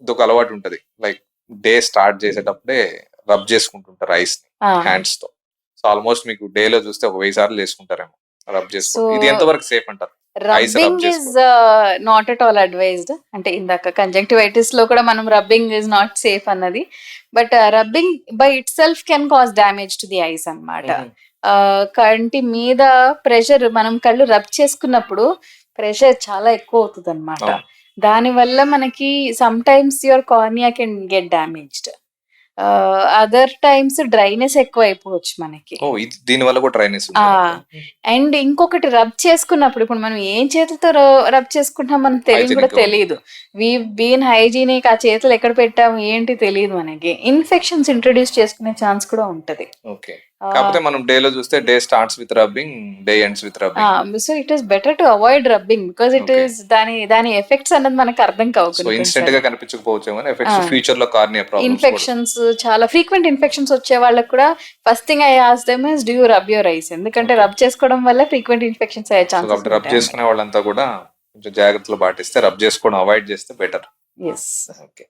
ఇదొక అలవాటు ఉంటది. లైక్ డే స్టార్ట్ చేసేటప్పుడే రబ్ చేసుకుంటుంటారు ఐస్ ని హ్యాండ్స్ తో. సో ఆల్మోస్ట్ మీకు డే లో చూస్తే ఒక 1000 సార్లు చేసుకుంటారేమో రబ్ సో చేసుకోవడం. ఇది ఎంత వరకు సేఫ్ అంటారు? ఐస్ రబ్ రబ్బింగ్ ఇస్ చేసుకోవడం. Not at all advised. అంటే ఇందాక కంజంక్టివైటిస్ లో కూడా మనం రబ్బింగ్ ఇస్ నాట్ సేఫ్ అన్నది. But rubbing by it self can cause damage to the ice అన్నమాట. మ్మ్. కంటి మీద ప్రెషర్, మనం కళ్ళు రబ్ చేసుకున్నప్పుడు ప్రెషర్ చాలా ఎక్కువ అవుతుంది అనమాట. అవును. దానివల్ల మనకి some times your cornea can get damaged. Other times dryness ఎక్కువ అయిపోవచ్చు మనకి. ఓ దీని వల్ల కూడా డ్రైనెస్ ఆ ఉంటుంది. అండ్ ఇంకొకటి రబ్ చేసుకున్నప్పుడు, ఇప్పుడు మనం ఏం చేతితో రబ్ చేసుకుంటాం మనకు తెలియదు కూడా హైజీనిక్ తెలియదు. వి బీన్ హైజీనిక్, ఆ చేతులు ఎక్కడ పెట్టాము ఏంటి తెలియదు మనకి. ఇన్ఫెక్షన్స్ ఇంట్రొడ్యూస్ చేసుకునే ఛాన్స్ కూడా ఉంటది. ఓకే. కాకపోతే మనం డే లో చూస్తే day starts with rubbing, day ends with rubbing. So it is better to avoid rubbing because it okay. Is దాని ఎఫెక్ట్స్ అన్నది మనకు అర్థం కావు సో కొన్ని ఇన్స్టెంట్ గా కొన్నిసార్లు. కనిపించకపోవచ్చు కానీ ఎఫెక్ట్స్ ఆ. ఫ్యూచర్ లో కార్నియా ప్రాబ్లమ్స్ కూడా. ఇన్ఫెక్షన్స్, చాలా ఫ్రీక్వెంట్ ఇన్ఫెక్షన్స్ వచ్చే వాళ్ళకి కూడా first thing I ask them is do you rub your eyes. ఎందుకంటే ఓకే. రబ్ చేసుకోవడం వల్ల ఫ్రీక్వెంట్ ఇన్ఫెక్షన్స్ అయ్యే సో ఛాన్సెస్ కాబట్టి రబ్ ఉంటాయి. చేసుకునే వాళ్ళంతా కూడా కొంచెం జాగ్రత్తలు పాటిస్తే, రబ్ చేసుకోవడం అవాయిడ్ చేస్తే బెటర్. ఎస్. ఓకే.